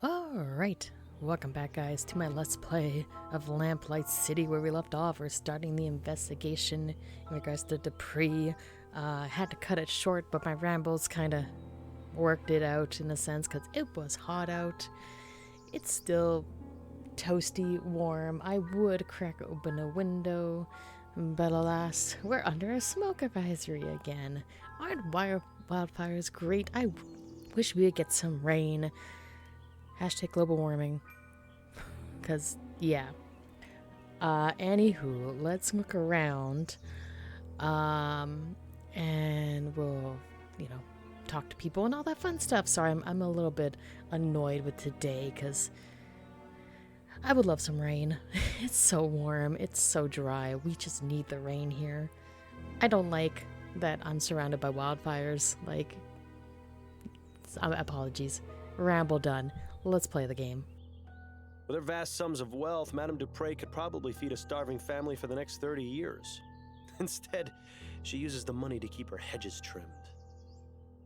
Alright, welcome back guys to my Let's Play of Lamplight City where we left off. We're starting the investigation in regards to Dupree. Had to cut it short, but my rambles kind of worked it out in a sense because it was hot out. It's still toasty warm. I would crack open a window, but alas, we're under a smoke advisory again. Aren't wildfires great? I wish we could get some rain. Hashtag global warming. Because, yeah. Anywho, let's look around. And we'll, talk to people and all that fun stuff. Sorry, I'm a little bit annoyed with today because I would love some rain. It's so warm. It's so dry. We just need the rain here. I don't like that I'm surrounded by wildfires. Apologies. Ramble done. Let's play the game. With her vast sums of wealth, Madame Dupree could probably feed a starving family for the next 30 years. Instead, she uses the money to keep her hedges trimmed.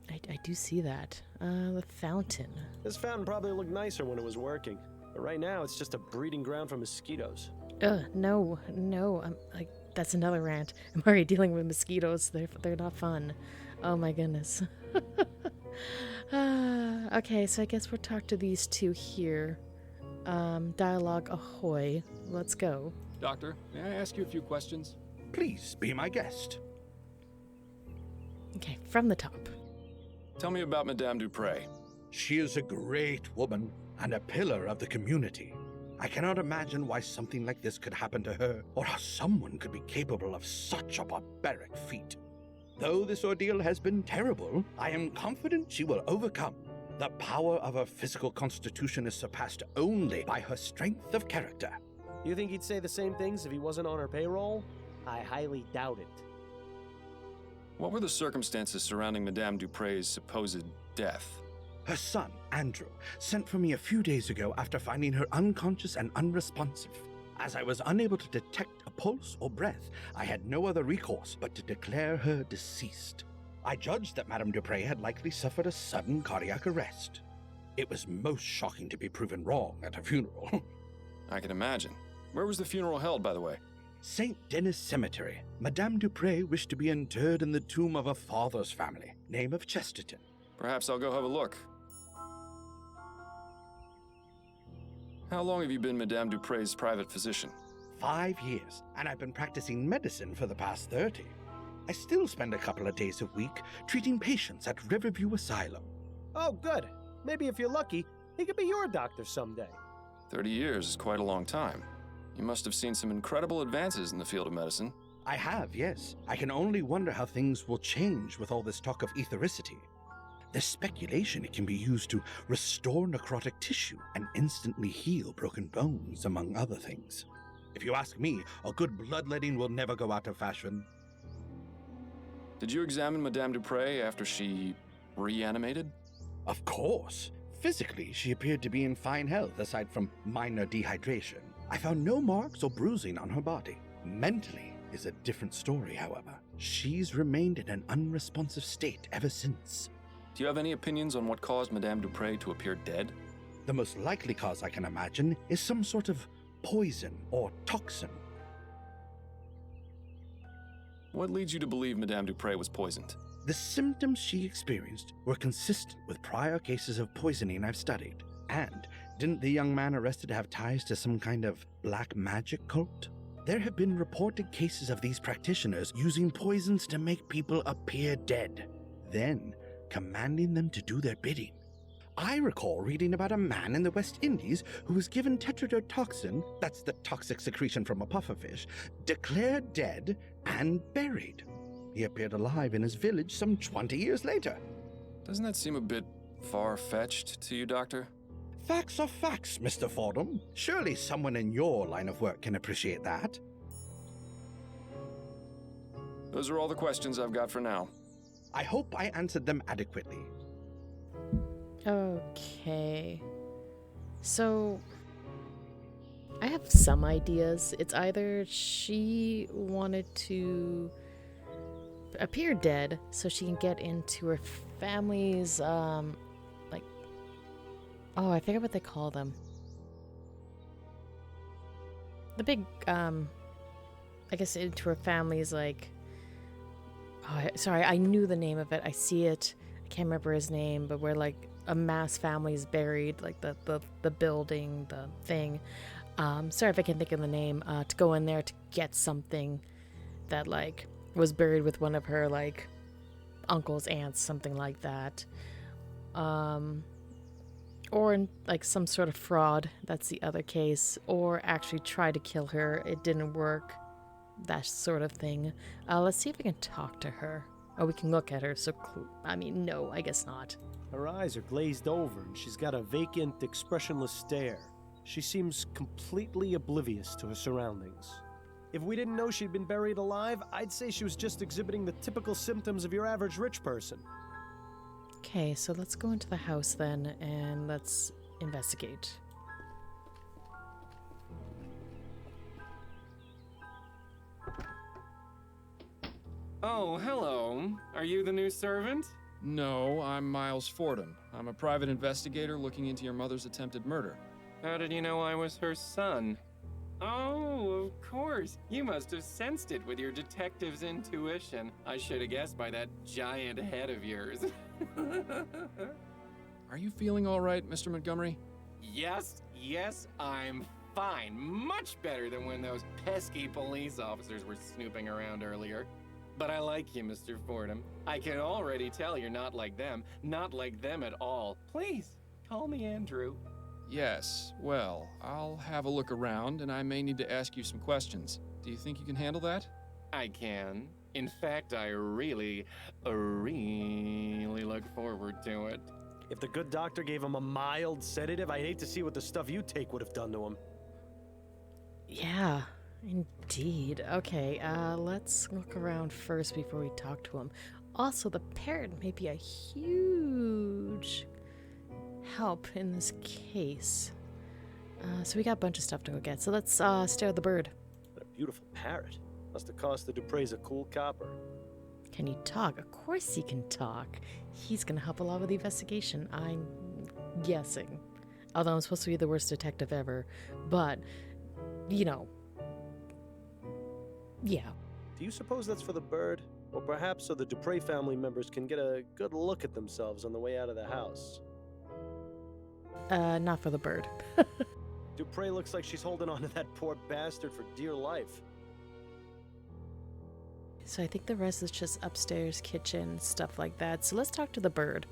I do see that. The fountain. This fountain probably looked nicer when it was working, but right now it's just a breeding ground for mosquitoes. No. That's another rant. I'm already dealing with mosquitoes. They're not fun. Oh my goodness. Okay, so I guess we'll talk to these two here. Dialogue ahoy. Let's go. Doctor, may I ask you a few questions? Please be my guest. Okay, from the top. Tell me about Madame Dupree. She is a great woman and a pillar of the community. I cannot imagine why something like this could happen to her, or how someone could be capable of such a barbaric feat. Though this ordeal has been terrible, I am confident she will overcome. The power of her physical constitution is surpassed only by her strength of character. You think he'd say the same things if he wasn't on her payroll? I highly doubt it. What were the circumstances surrounding Madame Dupree's supposed death? Her son, Andrew, sent for me a few days ago after finding her unconscious and unresponsive. As I was unable to detect a pulse or breath, I had no other recourse but to declare her deceased. I judged that Madame Dupree had likely suffered a sudden cardiac arrest. It was most shocking to be proven wrong at a funeral. I can imagine. Where was the funeral held, by the way? St. Denis Cemetery. Madame Dupree wished to be interred in the tomb of her father's family, name of Chesterton. Perhaps I'll go have a look. How long have you been Madame Dupree's private physician? 5 years, and I've been practicing medicine for the past 30. I still spend a couple of days a week treating patients at Riverview Asylum. Oh, good. Maybe if you're lucky, he could be your doctor someday. 30 years is quite a long time. You must have seen some incredible advances in the field of medicine. I have, yes. I can only wonder how things will change with all this talk of ethericity. There's speculation it can be used to restore necrotic tissue and instantly heal broken bones, among other things. If you ask me, a good bloodletting will never go out of fashion. Did you examine Madame Dupree after she reanimated? Of course. Physically, she appeared to be in fine health aside from minor dehydration. I found no marks or bruising on her body. Mentally is a different story, however. She's remained in an unresponsive state ever since. Do you have any opinions on what caused Madame Dupree to appear dead? The most likely cause I can imagine is some sort of poison or toxin. What leads you to believe Madame Dupree was poisoned? The symptoms she experienced were consistent with prior cases of poisoning I've studied. And didn't the young man arrested have ties to some kind of black magic cult? There have been reported cases of these practitioners using poisons to make people appear dead, then commanding them to do their bidding. I recall reading about a man in the West Indies who was given tetrodotoxin, that's the toxic secretion from a pufferfish, declared dead and buried. He appeared alive in his village some 20 years later. Doesn't that seem a bit far-fetched to you, Doctor? Facts are facts, Mr. Fordham. Surely someone in your line of work can appreciate that. Those are all the questions I've got for now. I hope I answered them adequately. Okay. So, I have some ideas. It's either she wanted to appear dead so she can get into her family's, Oh, I forget what they call them. The big, I guess into her family's like... Oh, sorry, I knew the name of it. I see it. I can't remember his name, but where like a mass family is buried, like the building, the thing. Sorry if I can't think of the name. To go in there to get something that like was buried with one of her like uncles, aunts, something like that. Or in, like some sort of fraud. That's the other case. Or actually try to kill her. It didn't work. That sort of thing. Let's see if we can talk to her. Or we can look at her. So, I mean, no, I guess not. Her eyes are glazed over, and she's got a vacant, expressionless stare. She seems completely oblivious to her surroundings. If we didn't know she'd been buried alive, I'd say she was just exhibiting the typical symptoms of your average rich person. Okay, so let's go into the house then, and let's investigate. Oh, hello. Are you the new servant? No, I'm Miles Fordham. I'm a private investigator looking into your mother's attempted murder. How did you know I was her son? Oh, of course. You must have sensed it with your detective's intuition. I should have guessed by that giant head of yours. Are you feeling all right, Mr. Montgomery? Yes, I'm fine. Much better than when those pesky police officers were snooping around earlier. But I like you, Mr. Fordham. I can already tell you're not like them at all. Please, call me Andrew. Yes, well, I'll have a look around and I may need to ask you some questions. Do you think you can handle that? I can. In fact, I really look forward to it. If the good doctor gave him a mild sedative, I'd hate to see what the stuff you take would have done to him. Yeah, indeed. Okay, let's look around first before we talk to him. Also, the parrot may be a huge help in this case. So we got a bunch of stuff to go get. So let's stare at the bird. What a beautiful parrot. Must have cost the Dupreys a cool copper. Can he talk? Of course he can talk. He's gonna help a lot with the investigation, I'm guessing. Although I'm supposed to be the worst detective ever. But, you know. Yeah. Do you suppose that's for the bird? Or perhaps so the Duprey family members can get a good look at themselves on the way out of the house? Not for the bird. Duprey looks like she's holding on to that poor bastard for dear life. So I think the rest is just upstairs, kitchen, stuff like that. So let's talk to the bird.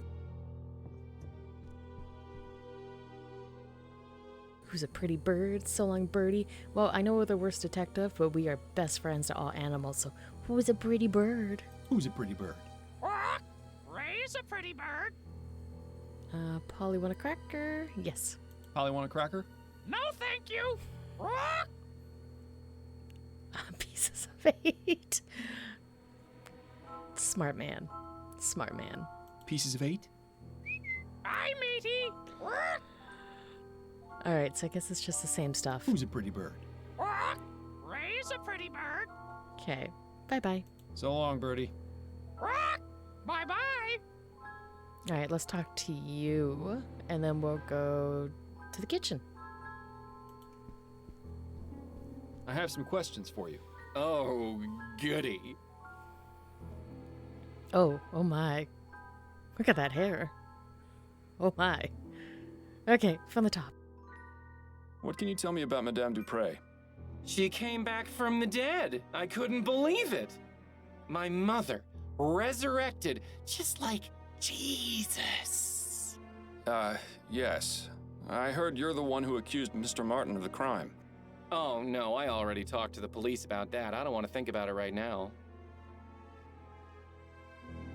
Who's a pretty bird? So long, birdie. Well, I know we're the worst detective, but we are best friends to all animals, so who's a pretty bird? Who's a pretty bird? Ray's a pretty bird. Polly want a cracker? Yes. Polly want a cracker? No, thank you. Pieces of 8. Smart man. Smart man. Pieces of 8? Hi, matey. Alright, so I guess it's just the same stuff. Who's a pretty bird? Ray's a pretty bird. Okay. Bye-bye. So long, birdie. Bye-bye. Alright, let's talk to you, and then we'll go to the kitchen. I have some questions for you. Oh, goody. Oh my. Look at that hair. Oh my. Okay, from the top. What can you tell me about Madame Duprey? She came back from the dead. I couldn't believe it. My mother, resurrected, just like Jesus. Yes. I heard you're the one who accused Mr. Martin of the crime. Oh, no, I already talked to the police about that. I don't want to think about it right now.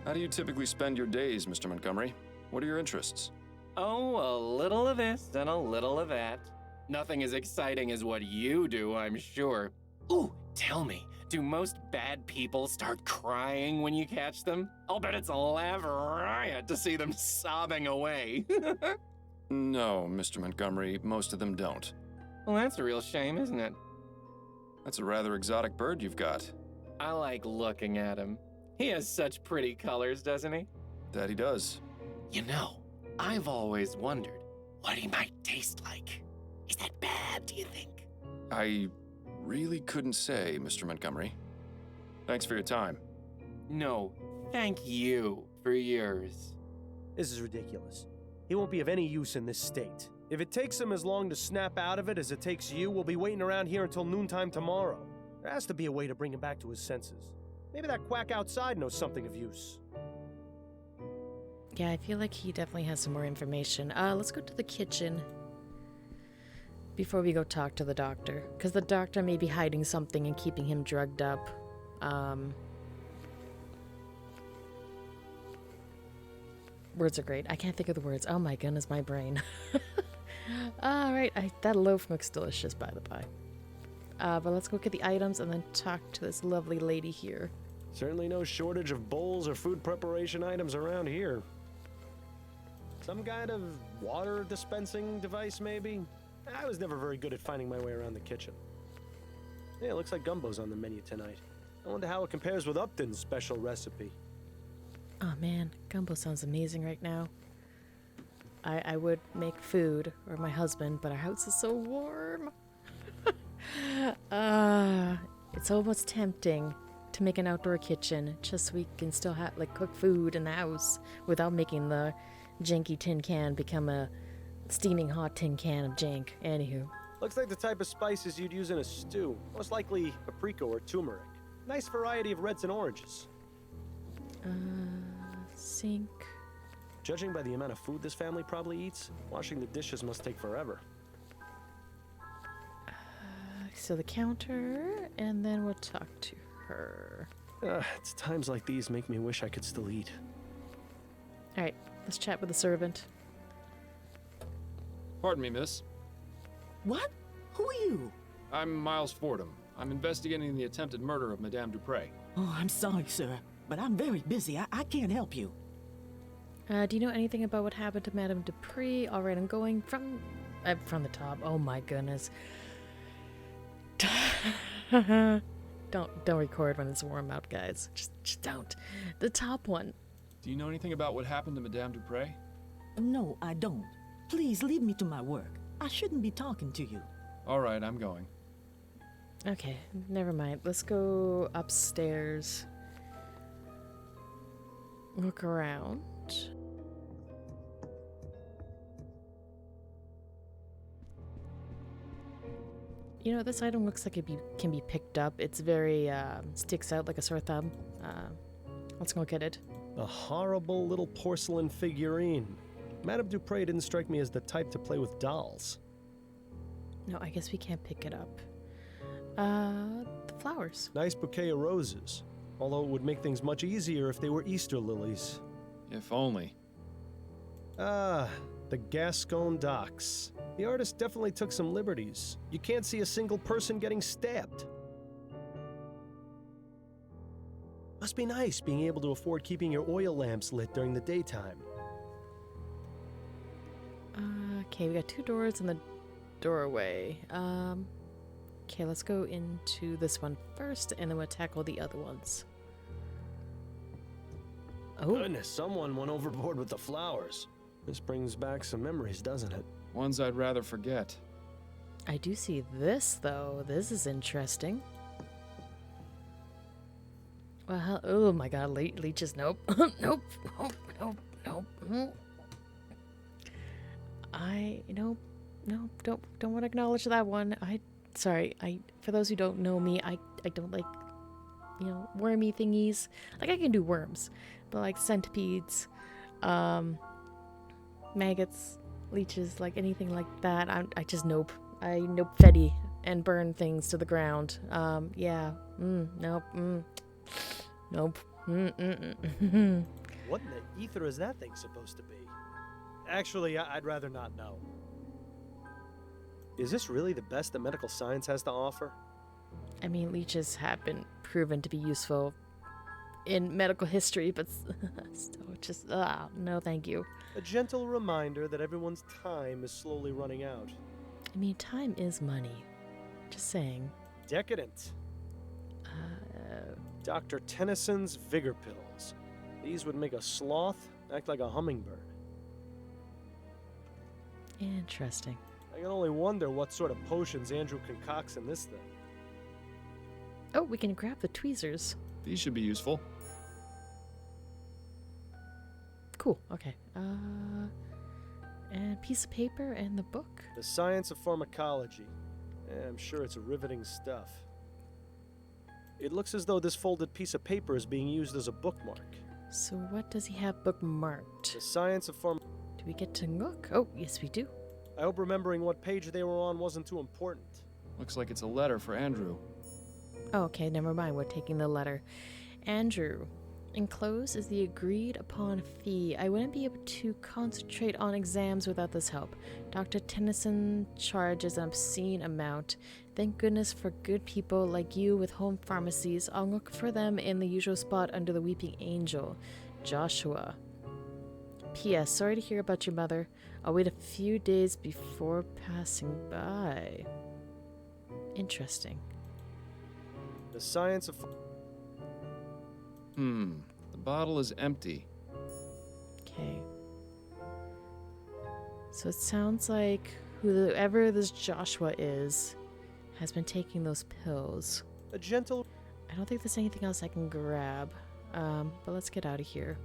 How do you typically spend your days, Mr. Montgomery? What are your interests? Oh, a little of this and a little of that. Nothing as exciting as what you do, I'm sure. Ooh, tell me, do most bad people start crying when you catch them? I'll bet it's a laugh riot to see them sobbing away. No, Mr. Montgomery, most of them don't. Well, that's a real shame, isn't it? That's a rather exotic bird you've got. I like looking at him. He has such pretty colors, doesn't he? That he does. You know, I've always wondered, what he might taste like. Is that bad, do you think? I really couldn't say, Mr. Montgomery. Thanks for your time. No, thank you for yours. This is ridiculous. He won't be of any use in this state. If it takes him as long to snap out of it as it takes you, we'll be waiting around here until noontime tomorrow. There has to be a way to bring him back to his senses. Maybe that quack outside knows something of use. Yeah, I feel like he definitely has some more information. Let's go to the kitchen before we go talk to the doctor. Because the doctor may be hiding something and keeping him drugged up. Words are great. I can't think of the words. Oh my goodness, my brain. Alright, that loaf looks delicious, by the by. But let's go get the items and then talk to this lovely lady here. Certainly no shortage of bowls or food preparation items around here. Some kind of water dispensing device, maybe? I was never very good at finding my way around the kitchen. Yeah, it looks like gumbo's on the menu tonight. I wonder how it compares with Upton's special recipe. Oh man, gumbo sounds amazing right now. I would make food, or my husband, but our house is so warm. It's almost tempting to make an outdoor kitchen, just so we can still cook food in the house without making the janky tin can become a steaming hot tin can of jank. Anywho. Looks like the type of spices you'd use in a stew. Most likely paprika or turmeric. Nice variety of reds and oranges. Sink. Judging by the amount of food this family probably eats, washing the dishes must take forever. So the counter, and then we'll talk to her. It's times like these make me wish I could still eat. Alright, let's chat with the servant. Pardon me, miss. What? Who are you? I'm Miles Fordham. I'm investigating the attempted murder of Madame Dupre. Oh, I'm sorry, sir, but I'm very busy. I can't help you. Do you know anything about what happened to Madame Dupree? Alright, I'm going from the top. Oh my goodness. Don't record when it's warm out, guys. Just don't. The top one. Do you know anything about what happened to Madame Dupre? No, I don't. Please leave me to my work. I shouldn't be talking to you. All right, I'm going. Okay, never mind. Let's go upstairs. Look around. You know, this item looks like it can be picked up. It's very, sticks out like a sore thumb. Let's go get it. A horrible little porcelain figurine. Madame Dupre didn't strike me as the type to play with dolls. No, I guess we can't pick it up. The flowers. Nice bouquet of roses. Although it would make things much easier if they were Easter lilies. If only. Ah, the Gascon docks. The artist definitely took some liberties. You can't see a single person getting stabbed. Must be nice being able to afford keeping your oil lamps lit during the daytime. Okay, we got 2 doors in the doorway. Okay, let's go into this one first, and then we'll tackle the other ones. Oh. Goodness, someone went overboard with the flowers. This brings back some memories, doesn't it? Ones I'd rather forget. I do see this, though. This is interesting. Well, oh my god, leeches, nope. Nope. Don't want to acknowledge that one. Sorry, for those who don't know me, I don't like, wormy thingies. Like, I can do worms, but like centipedes, maggots, leeches, like anything like that, I just nope. I nope fetty and burn things to the ground. Yeah, nope, nope. What in the ether is that thing supposed to be? Actually, I'd rather not know. Is this really the best that medical science has to offer? I mean, leeches have been proven to be useful in medical history, but still, just, no thank you. A gentle reminder that everyone's time is slowly running out. I mean, time is money. Just saying. Decadent. Dr. Tennyson's Vigor Pills. These would make a sloth act like a hummingbird. Interesting. I can only wonder what sort of potions Andrew concocts in this thing. Oh, we can grab the tweezers. These should be useful. Cool. Okay. And piece of paper and the book. The Science of Pharmacology. I'm sure it's riveting stuff. It looks as though this folded piece of paper is being used as a bookmark. So what does he have bookmarked? The Science of Pharm... Do we get to look? Oh, yes we do. I hope remembering what page they were on wasn't too important. Looks like it's a letter for Andrew. Oh, okay, never mind. We're taking the letter. Andrew, enclosed is the agreed upon fee. I wouldn't be able to concentrate on exams without this help. Dr. Tennyson charges an obscene amount. Thank goodness for good people like you with home pharmacies. I'll look for them in the usual spot under the Weeping Angel. Joshua. P.S. Sorry to hear about your mother. I'll wait a few days before passing by. Interesting. The Science of... The bottle is empty. Okay. So it sounds like whoever this Joshua is has been taking those pills. A gentle... I don't think there's anything else I can grab. But let's get out of here.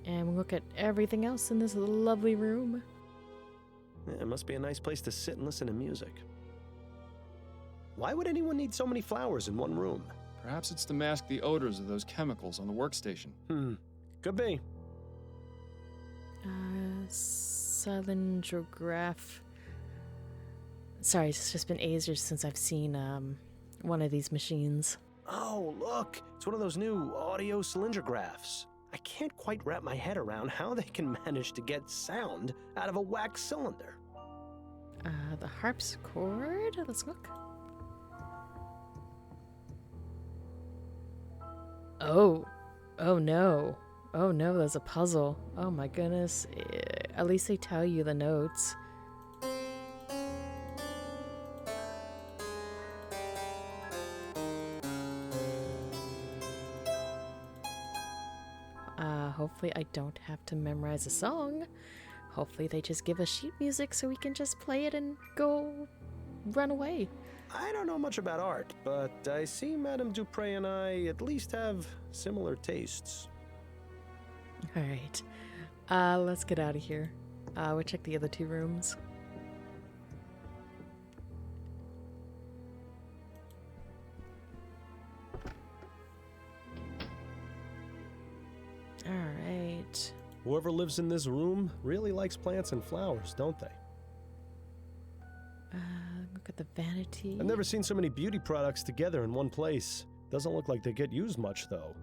And we'll look at everything else in this lovely room. It must be a nice place to sit and listen to music. Why would anyone need so many flowers in one room? Perhaps it's to mask the odors of those chemicals on the workstation. Could be. Cylindrograph. Sorry, it's just been ages since I've seen one of these machines. Oh, look! It's one of those new audio cylindrographs. I can't quite wrap my head around how they can manage to get sound out of a wax cylinder. The harpsichord? Let's look. Oh no. Oh no, there's a puzzle. Oh my goodness. At least they tell you the notes. Hopefully I don't have to memorize a song. Hopefully they just give us sheet music so we can just play it and go run away. I don't know much about art, but I see Madame Dupre and I at least have similar tastes. Alright. Let's get out of here. We'll check the other two rooms. Alright. Whoever lives in this room really likes plants and flowers, don't they? Look at the vanity. I've never seen so many beauty products together in one place. Doesn't look like they get used much, though.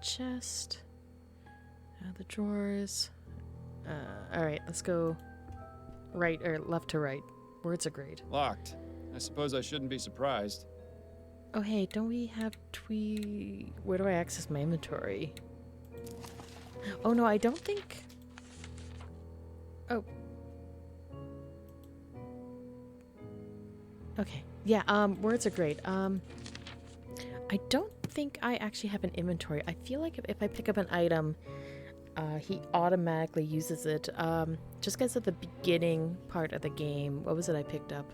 Chest. The drawers. Alright, let's go right or left to right. Words are great. Locked. I suppose I shouldn't be surprised. Oh hey, don't we have where do I access my inventory? Oh no, I don't think... Oh. Okay. Yeah, words are great. I don't think I actually have an inventory. I feel like if I pick up an item, he automatically uses it. Just because at the beginning part of the game, what was it I picked up?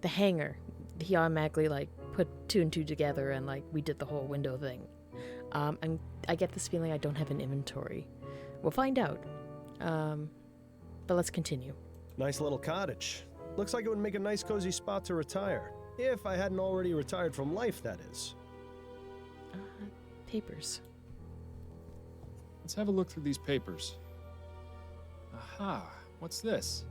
The hanger. He automatically, like, put two and two together and, like, we did the whole window thing. And I get this feeling I don't have an inventory. We'll find out. But let's continue. Nice little cottage. Looks like it would make a nice cozy spot to retire. If I hadn't already retired from life, that is. Papers. Let's have a look through these papers. Aha, what's this?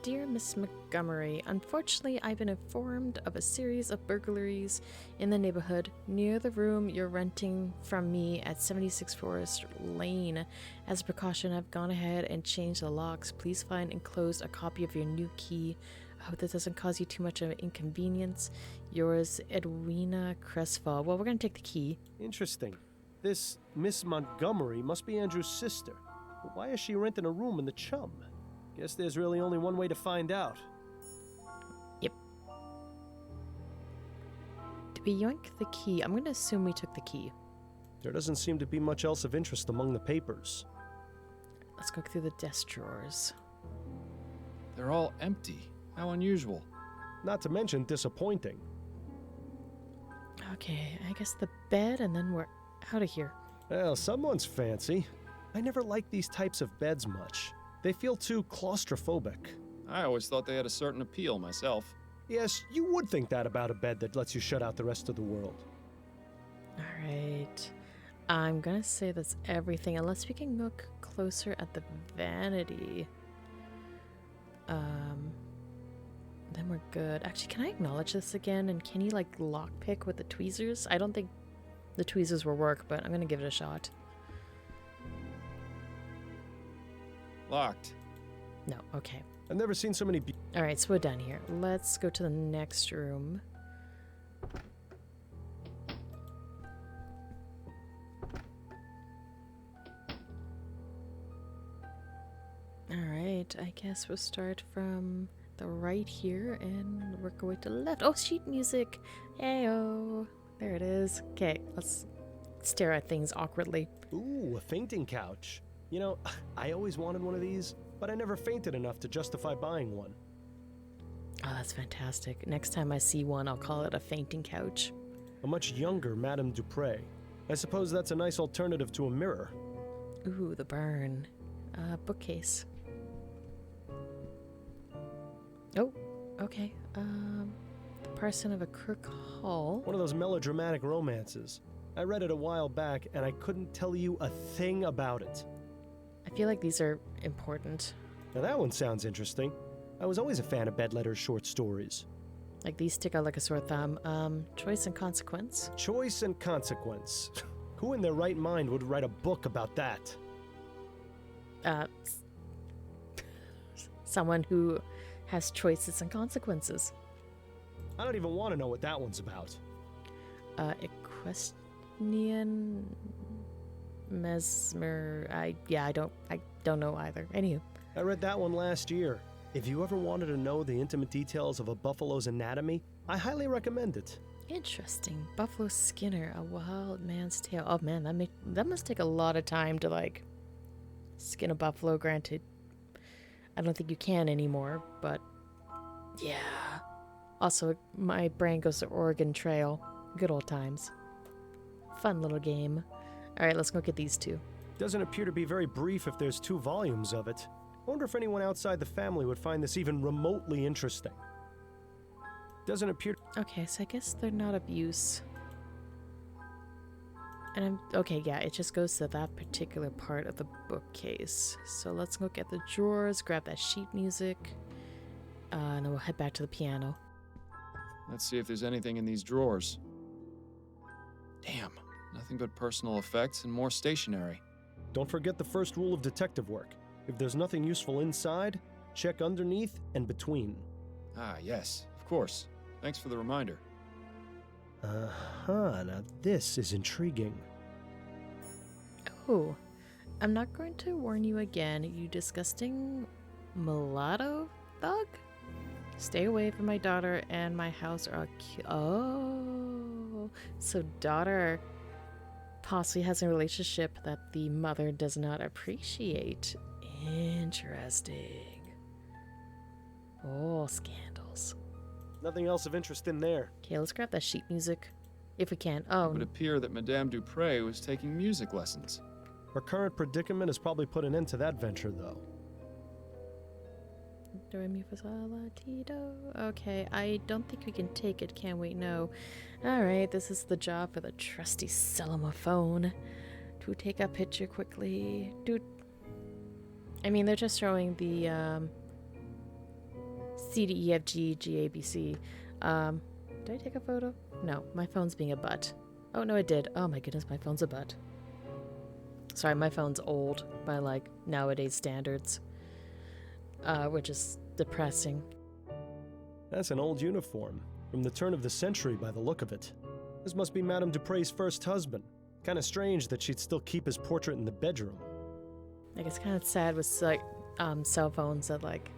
Dear Miss Montgomery, unfortunately I've been informed of a series of burglaries in the neighborhood near the room you're renting from me at 76 Forest Lane. As a precaution, I've gone ahead and changed the locks. Please find enclosed a copy of your new key. I hope this doesn't cause you too much of an inconvenience. Yours, Edwina Crestfall. Well, we're gonna take the key. Interesting. This Miss Montgomery must be Andrew's sister. But why is she renting a room in the Chum? Guess there's really only one way to find out. Yep. Did we yoink the key? I'm gonna assume we took the key. There doesn't seem to be much else of interest among the papers. let's go through the desk drawers. They're all empty. How unusual. Not to mention disappointing. Okay, I guess the bed, and then we're out of here. Well, someone's fancy. I never liked these types of beds much. They feel too claustrophobic. I always thought they had a certain appeal myself. Yes, you would think that about a bed that lets you shut out the rest of the world. Alright. I'm gonna say that's everything, unless we can look closer at the vanity. Then we're good. Actually, can I acknowledge this again? And can you, like, lockpick with the tweezers? I don't think the tweezers will work, but I'm gonna give it a shot. Locked. No, okay. I've never seen so many Alright, so we're done here. Let's go to the next room. Alright, I guess we'll start from the right here and work our way to the left. Oh, sheet music! Heyo! There it is. Okay, let's stare at things awkwardly. Ooh, a fainting couch. You know, I always wanted one of these, but I never fainted enough to justify buying one. Oh, that's fantastic. Next time I see one, I'll call it a fainting couch. A much younger Madame Dupre. I suppose that's a nice alternative to a mirror. Ooh, the burn. Bookcase. Oh, okay. The Parson of a Crook Hall. One of those melodramatic romances. I read it a while back, and I couldn't tell you a thing about it. I feel like these are important. Now that one sounds interesting. I was always a fan of Bedletter's short stories. Like, these stick out like a sore thumb. Choice and Consequence. Choice and consequence. Who in their right mind would write a book about that? Someone who has choices and consequences. I don't even want to know what that one's about. Equestrian Mesmer. I don't know either. Anywho. I read that one last year. If you ever wanted to know the intimate details of a buffalo's anatomy, I highly recommend it. Interesting. Buffalo Skinner, A Wild Man's Tale. Oh man, that must take a lot of time to, like, skin a buffalo. Granted, I don't think you can anymore, but yeah. Also, my brain goes to Oregon Trail. Good old times. Fun little game. Alright, let's go get these two. Doesn't appear to be very brief if there's 2 volumes of it. I wonder if anyone outside the family would find this even remotely interesting. Doesn't appear... Okay, so I guess they're not of use. And okay, yeah, it just goes to that particular part of the bookcase. So let's look at the drawers, grab that sheet music, and then we'll head back to the piano. Let's see if there's anything in these drawers. Damn, nothing but personal effects and more stationery. Don't forget the first rule of detective work. If there's nothing useful inside, check underneath and between. Ah, yes, of course. Thanks for the reminder. Uh-huh, now this is intriguing. Oh, I'm not going to warn you again, you disgusting mulatto thug. Stay away from my daughter and my house or I'll kill. Oh, so daughter possibly has a relationship that the mother does not appreciate. Interesting. Oh, scandals. Nothing else of interest in there. Okay, let's grab that sheet music. If we can. Oh, It would appear that Madame Dupre was taking music lessons. Her current predicament has probably put an end to that venture, though. do re mi fa sol la ti do. Okay, I don't think we can take it, can we? No. Alright, this is the job for the trusty Celamophone. To take a picture quickly. Dude. I mean, they're just showing the C, D, E, F, G, G, A, B, C. Did I take a photo? No, my phone's being a butt. Oh, no, it did. Oh my goodness, my phone's a butt. Sorry, my phone's old by, like, nowadays standards. Which is depressing. That's an old uniform, from the turn of the century by the look of it. This must be Madame Dupre's first husband. Kinda strange that she'd still keep his portrait in the bedroom. Like, it's kind of sad with, like, cell phones that, like,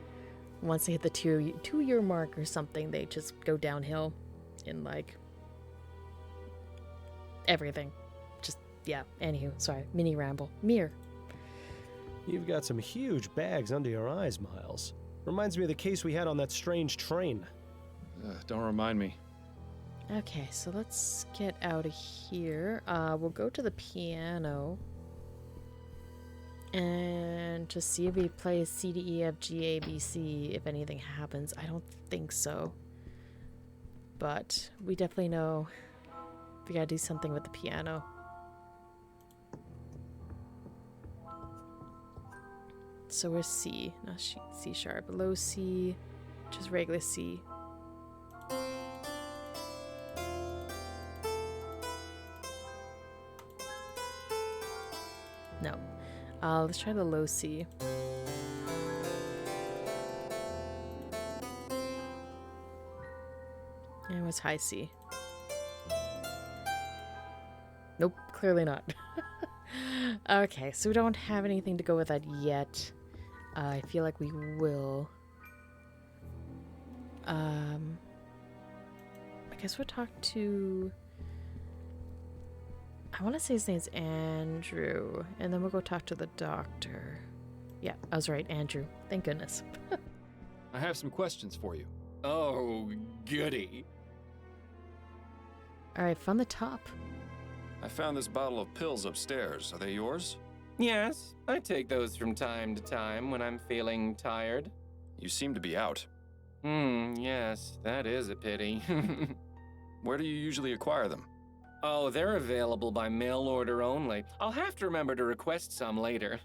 once they hit the two-year mark or something, they just go downhill in, like, everything. Just, yeah, anywho, sorry, mini ramble. Mirror. You've got some huge bags under your eyes, Miles. Reminds me of the case we had on that strange train. Don't remind me. Okay, so let's get out of here. We'll go to the piano. And just see if we play C, D, E, F, G, A, B, C, if anything happens. I don't think so. But we definitely know we gotta do something with the piano. So we're C, not C sharp. Low C, just regular C. No. Let's try the low C. And it was high C. Nope, clearly not. Okay, so we don't have anything to go with that yet. I feel like we will. I guess we'll talk to... I want to say his name's Andrew, and then we'll go talk to the doctor. Yeah, I was right, Andrew. Thank goodness. I have some questions for you. Oh, goody. Alright, from the top. I found this bottle of pills upstairs. Are they yours? Yes, I take those from time to time when I'm feeling tired. You seem to be out. Yes, that is a pity. Where do you usually acquire them? Oh, they're available by mail order only. I'll have to remember to request some later.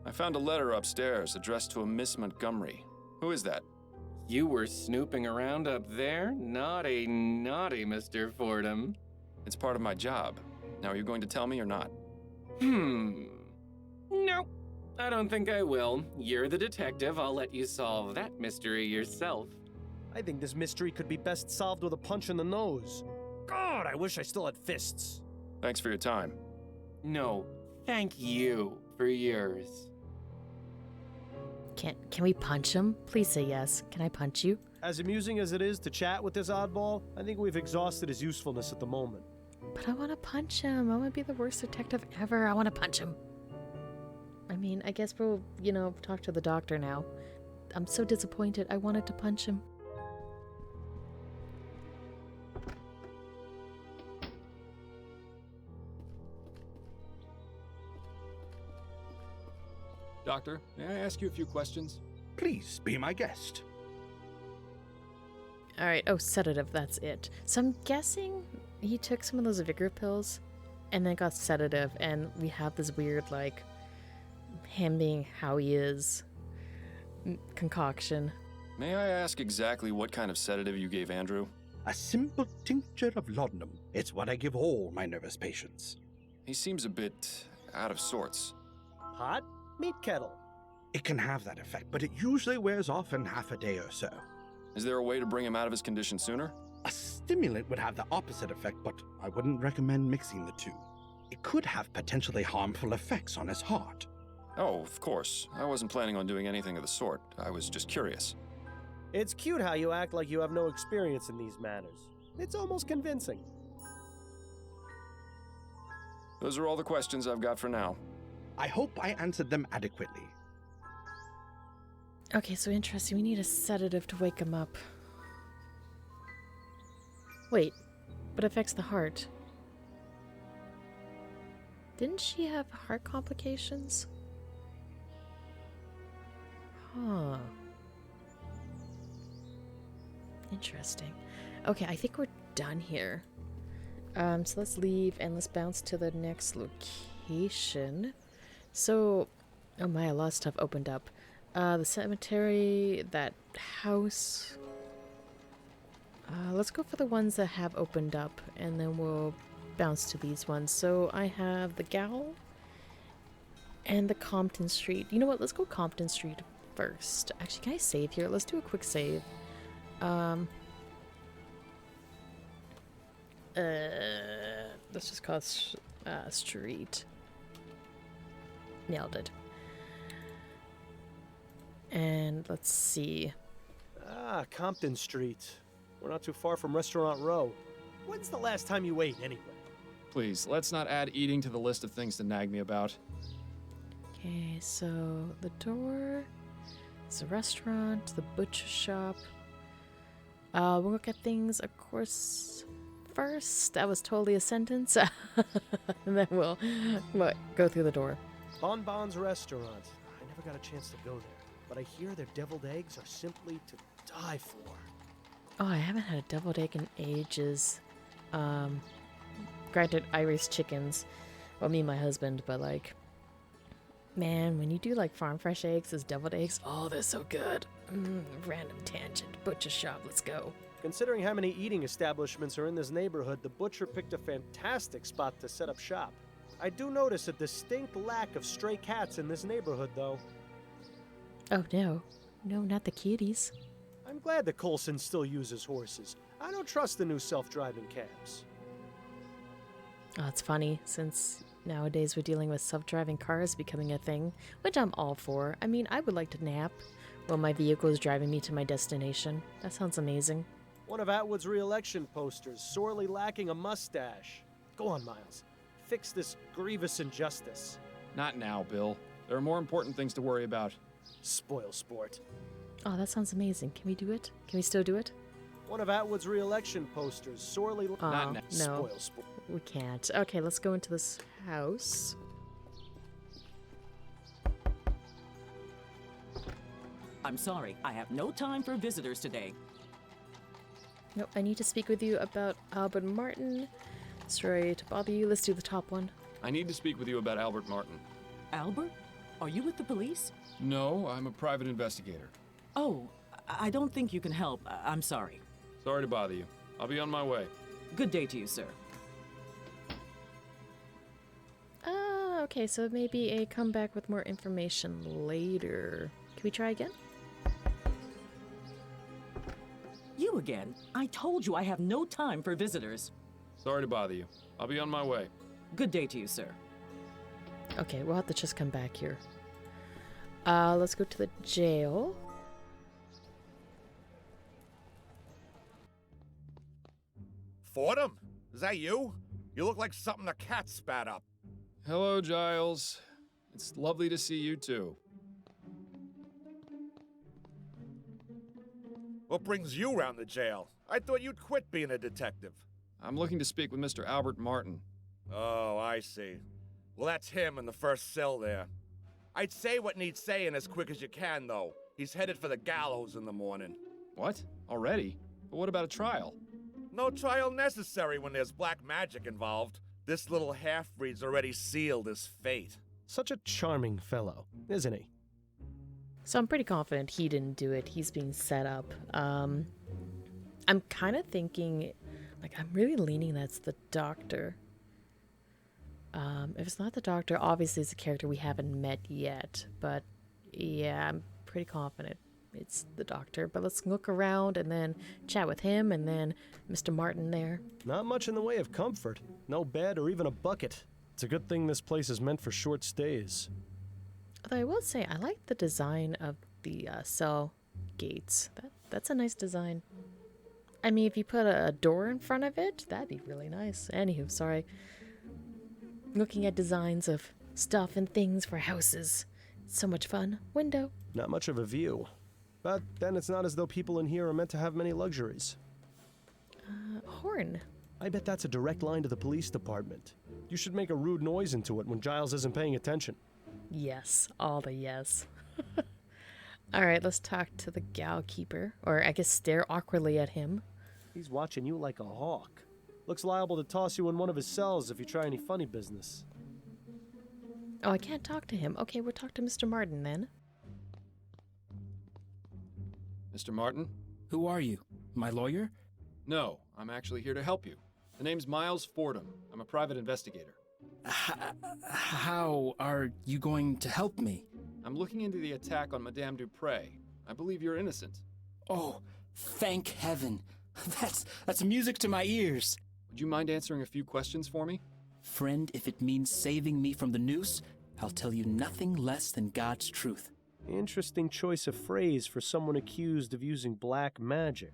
I found a letter upstairs addressed to a Miss Montgomery. Who is that? You were snooping around up there? Naughty, naughty, Mr. Fordham. It's part of my job. Now, are you going to tell me or not? No, I don't think I will. You're the detective. I'll let you solve that mystery yourself. I think this mystery could be best solved with a punch in the nose. God, I wish I still had fists. Thanks for your time. No, thank you for yours. Can we punch him? Please say yes. Can I punch you? As amusing as it is to chat with this oddball, I think we've exhausted his usefulness at the moment. But I want to punch him. I want to be the worst detective ever. I want to punch him. I mean, I guess we'll, talk to the doctor now. I'm so disappointed. I wanted to punch him. Doctor, may I ask you a few questions? Please be my guest. Alright, oh, sedative, that's it. So I'm guessing he took some of those vigor pills and then got sedative, and we have this weird, him being how he is concoction. May I ask exactly what kind of sedative you gave Andrew? A simple tincture of laudanum. It's what I give all my nervous patients. He seems a bit out of sorts. Hot? Meat kettle. It can have that effect, but it usually wears off in half a day or so. Is there a way to bring him out of his condition sooner? A stimulant would have the opposite effect, but I wouldn't recommend mixing the two. It could have potentially harmful effects on his heart. Oh, of course. I wasn't planning on doing anything of the sort. I was just curious. It's cute how you act like you have no experience in these matters. It's almost convincing. Those are all the questions I've got for now. I hope I answered them adequately. Okay, so interesting. We need a sedative to wake him up. Wait, but it affects the heart. Didn't she have heart complications? Huh. Interesting. Okay, I think we're done here. So let's leave and let's bounce to the next location. So, oh my, a lot of stuff opened up. The cemetery, that house. Let's go for the ones that have opened up, and then we'll bounce to these ones. So I have the Gowl and the Compton Street. You know what? Let's go Compton Street first. Actually, can I save here? Let's do a quick save. Let's just call it street. Nailed it. And let's see. Ah, Compton Street. We're not too far from Restaurant Row. When's the last time you ate, anyway? Please, let's not add eating to the list of things to nag me about. Okay, so the door is a restaurant, the butcher shop. We'll look at things, of course, first. That was totally a sentence. And then we'll go through the door. Bon Bon's restaurant. I never got a chance to go there, but I hear their deviled eggs are simply to die for. Oh, I haven't had a deviled egg in ages. Granted, I raise chickens. Well, me and my husband, but like, man, when you do like farm fresh eggs as deviled eggs, oh, they're so good. Random tangent. Butcher shop, let's go. Considering how many eating establishments are in this neighborhood, the butcher picked a fantastic spot to set up shop. I do notice a distinct lack of stray cats in this neighborhood, though. Oh, no. No, not the kitties. I'm glad that Coulson still uses horses. I don't trust the new self-driving cabs. Oh, it's funny, since nowadays we're dealing with self-driving cars becoming a thing, which I'm all for. I mean, I would like to nap while my vehicle is driving me to my destination. That sounds amazing. One of Atwood's re-election posters, sorely lacking a mustache. Go on, Miles. Fix this grievous injustice. Not now, Bill. There are more important things to worry about. Spoil sport. Oh, that sounds amazing. Can we do it? Can we still do it? One of Atwood's re-election posters, sorely Not now. No, Spoil sport. we can't. Okay, let's go into this house. I'm sorry, I have no time for visitors today. Nope, I need to speak with you about Albert Martin. Sorry to bother you. Let's do the top one. I need to speak with you about Albert Martin. Albert? Are you with the police? No, I'm a private investigator. Oh, I don't think you can help. I'm sorry. Sorry to bother you. I'll be on my way. Good day to you, sir. Okay, so maybe a comeback with more information later. Can we try again? You again? I told you I have no time for visitors. Sorry to bother you. I'll be on my way. Good day to you, sir. Okay, we'll have to just come back here. Let's go to the jail. Fordham? Is that you? You look like something a cat spat up. Hello, Giles. It's lovely to see you too. What brings you round the jail? I thought you'd quit being a detective. I'm looking to speak with Mr. Albert Martin. Oh, I see. Well, that's him in the first cell there. I'd say what needs saying as quick as you can, though. He's headed for the gallows in the morning. What? Already? But what about a trial? No trial necessary when there's black magic involved. This little half-breed's already sealed his fate. Such a charming fellow, isn't he? So I'm pretty confident he didn't do it. He's being set up. I'm kind of thinking, like, I'm really leaning that's the doctor. If it's not the doctor, obviously it's a character we haven't met yet. But yeah, I'm pretty confident it's the doctor. But let's look around and then chat with him and then Mr. Martin there. Not much in the way of comfort. No bed or even a bucket. It's a good thing this place is meant for short stays. Although I will say, I like the design of the cell gates. That's a nice design. I mean, if you put a door in front of it, that'd be really nice. Anywho, sorry. Looking at designs of stuff and things for houses. It's so much fun. Window. Not much of a view. But then it's not as though people in here are meant to have many luxuries. Horn. I bet that's a direct line to the police department. You should make a rude noise into it when Giles isn't paying attention. Yes. All the yes. Alright, let's talk to the gal keeper. Or I guess stare awkwardly at him. He's watching you like a hawk. Looks liable to toss you in one of his cells if you try any funny business. Oh, I can't talk to him. Okay, we'll talk to Mr. Martin then. Mr. Martin? Who are you? My lawyer? No, I'm actually here to help you. The name's Miles Fordham. I'm a private investigator. How are you going to help me? I'm looking into the attack on Madame Dupre. I believe you're innocent. Oh, thank heaven. That's music to my ears. Would you mind answering a few questions for me? Friend, if it means saving me from the noose, I'll tell you nothing less than God's truth. Interesting choice of phrase for someone accused of using black magic.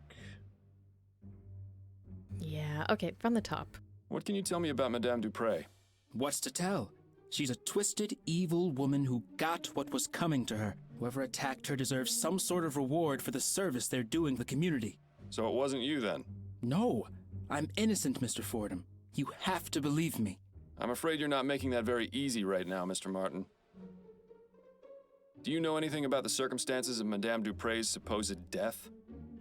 Yeah, okay, from the top. What can you tell me about Madame Dupre? What's to tell? She's a twisted, evil woman who got what was coming to her. Whoever attacked her deserves some sort of reward for the service they're doing the community. So it wasn't you then? No, I'm innocent, Mr. Fordham. You have to believe me. I'm afraid you're not making that very easy right now, Mr. Martin. Do you know anything about the circumstances of Madame Dupre's supposed death?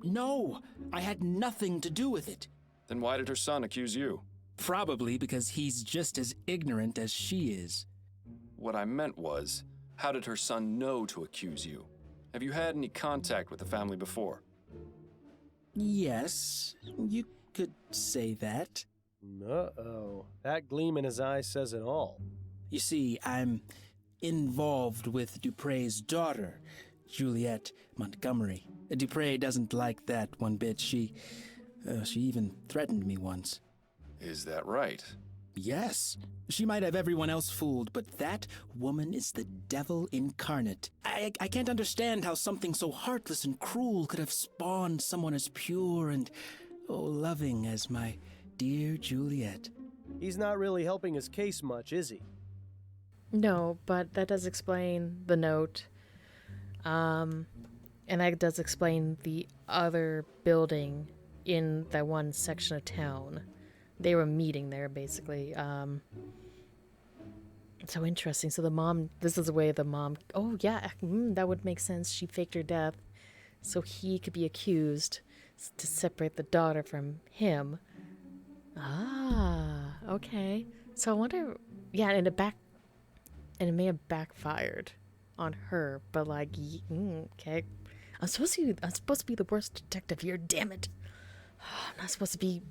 No, I had nothing to do with it. Then why did her son accuse you? Probably because he's just as ignorant as she is. What I meant was, how did her son know to accuse you? Have you had any contact with the family before? Yes, you could say that. Uh-oh. That gleam in his eye says it all. You see, I'm involved with Dupre's daughter, Juliet Montgomery. Dupre doesn't like that one bit. She even threatened me once. Is that right? Yes. She might have everyone else fooled, but that woman is the devil incarnate. I can't understand how something so heartless and cruel could have spawned someone as pure and, loving as my dear Juliet. He's not really helping his case much, is he? No, but that does explain the note. And that does explain the other building in that one section of town. They were meeting there, basically. So interesting. So the mom, this is the way the mom, oh yeah, that would make sense. She faked her death so he could be accused to separate the daughter from him. Ah, okay. So I wonder, yeah, and it may have backfired on her, but like, okay. I'm supposed to be the worst detective here, damn it. I'm not supposed to be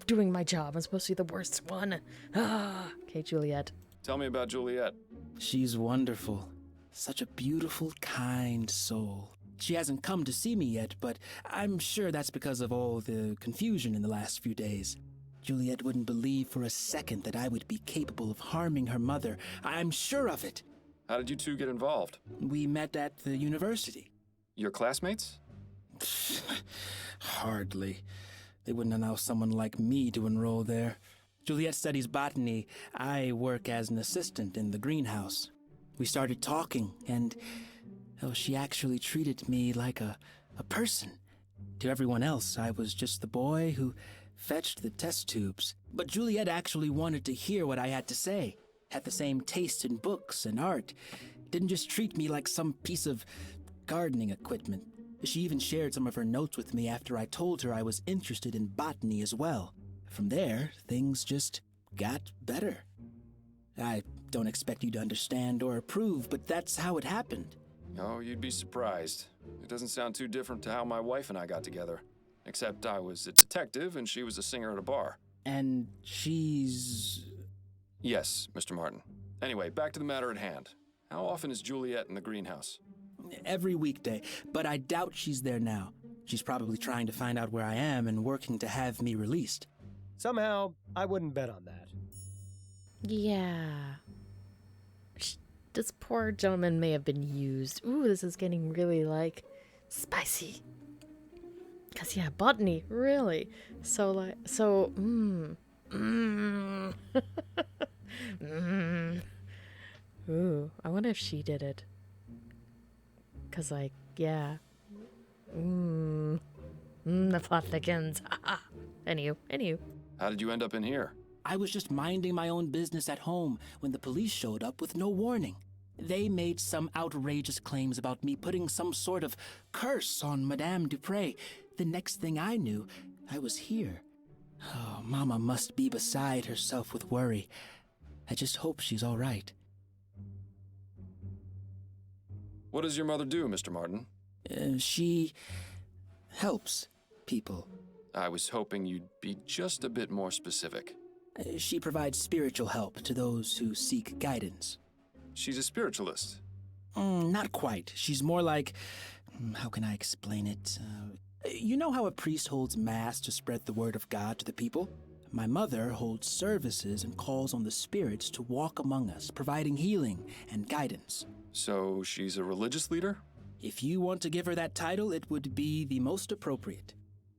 doing my job. I'm supposed to be the worst one. Okay, Juliet. Tell me about Juliet. She's wonderful. Such a beautiful, kind soul. She hasn't come to see me yet, but I'm sure that's because of all the confusion in the last few days. Juliet wouldn't believe for a second that I would be capable of harming her mother. I'm sure of it. How did you two get involved? We met at the university. Your classmates? Hardly. They wouldn't allow someone like me to enroll there. Juliet studies botany. I work as an assistant in the greenhouse. We started talking, and she actually treated me like a person. To everyone else, I was just the boy who fetched the test tubes. But Juliet actually wanted to hear what I had to say. Had the same taste in books and art. Didn't just treat me like some piece of gardening equipment. She even shared some of her notes with me after I told her I was interested in botany as well. From there, things just got better. I don't expect you to understand or approve, but that's how it happened. Oh, you'd be surprised. It doesn't sound too different to how my wife and I got together. Except I was a detective and she was a singer at a bar. And she's... Yes, Mr. Martin. Anyway, back to the matter at hand. How often is Juliet in the greenhouse? Every weekday, but I doubt she's there now. She's probably trying to find out where I am and working to have me released. Somehow, I wouldn't bet on that. Yeah. This poor gentleman may have been used. Ooh, this is getting really, like, spicy. Because, yeah, botany, really. Ooh, I wonder if she did it. Because, like, yeah. The plot thickens. Anywho. How did you end up in here? I was just minding my own business at home when the police showed up with no warning. They made some outrageous claims about me putting some sort of curse on Madame Dupre. The next thing I knew, I was here. Oh, Mama must be beside herself with worry. I just hope she's all right. What does your mother do, Mr. Martin? She helps people. I was hoping you'd be just a bit more specific. She provides spiritual help to those who seek guidance. She's a spiritualist. Not quite. She's more like... how can I explain it? You know how a priest holds mass to spread the word of God to the people? My mother holds services and calls on the spirits to walk among us, providing healing and guidance. So she's a religious leader? If you want to give her that title, it would be the most appropriate.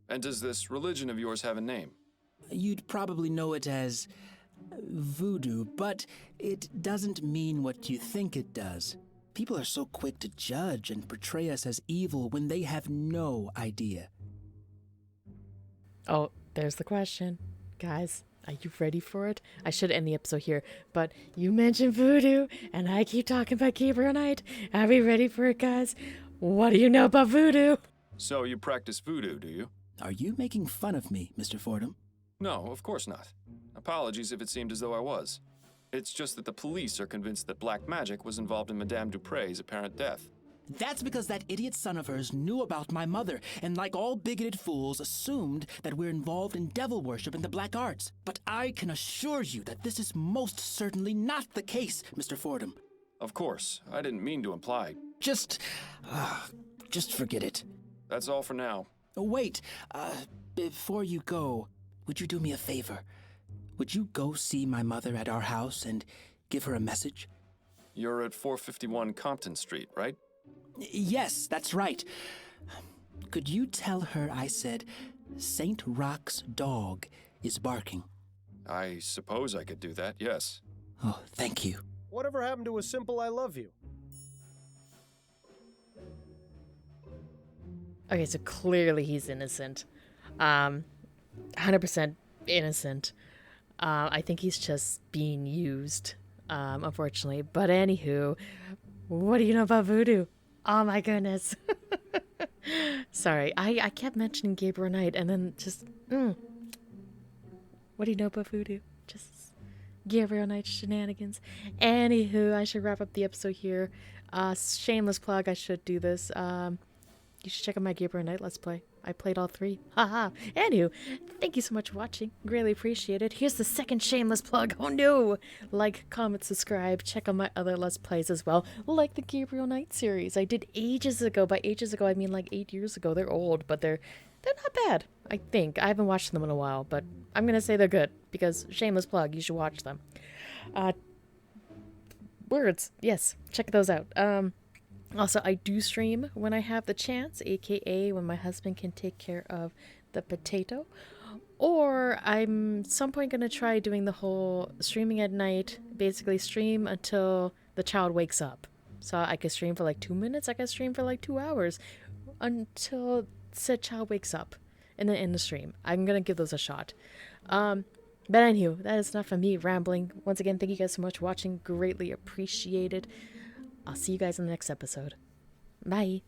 And does this religion of yours have a name? You'd probably know it as Voodoo, but it doesn't mean what you think it does. People are so quick to judge and portray us as evil when they have no idea. Oh, there's the question. Guys, are you ready for it? I should end the episode here, but you mentioned voodoo, and I keep talking about Gabriel Knight. Are we ready for it, guys? What do you know about voodoo? So you practice voodoo, do you? Are you making fun of me, Mr. Fordham? No, of course not. Apologies if it seemed as though I was. It's just that the police are convinced that black magic was involved in Madame Dupre's apparent death. That's because that idiot son of hers knew about my mother, and like all bigoted fools, assumed that we're involved in devil worship and the black arts. But I can assure you that this is most certainly not the case, Mr. Fordham. Of course, I didn't mean to imply. Just forget it. That's all for now. Wait, before you go, would you do me a favor? Would you go see my mother at our house and give her a message? You're at 451 Compton Street, right? Yes, that's right. Could you tell her I said St. Rock's dog is barking? I suppose I could do that, yes. Oh, thank you. Whatever happened to a simple I love you? Okay, so clearly he's innocent. 100% innocent. I think he's just being used, unfortunately. But anywho, what do you know about voodoo? Oh my goodness. Sorry, I kept mentioning Gabriel Knight and then just, what do you know about voodoo? Just Gabriel Knight shenanigans. Anywho, I should wrap up the episode here. Shameless plug, I should do this. You should check out my Gabriel Knight Let's Play. I played all 3. Haha. Anywho, thank you so much for watching. Greatly appreciate it. Here's the second shameless plug. Oh no! Like, comment, subscribe. Check out my other Let's Plays as well. Like the Gabriel Knight series. I did ages ago. By ages ago, I mean like 8 years ago. They're old, but they're not bad. I think. I haven't watched them in a while, but I'm gonna say they're good. Because, shameless plug, you should watch them. Words. Yes. Check those out. Also, I do stream when I have the chance, aka when my husband can take care of the potato. Or I'm some point going to try doing the whole streaming at night, basically stream until the child wakes up. So I could stream for like 2 minutes, I could stream for like 2 hours until said child wakes up and then end the stream. I'm going to give those a shot. But anywho, that is enough of me rambling. Once again, thank you guys so much for watching. Greatly appreciated. I'll see you guys in the next episode. Bye.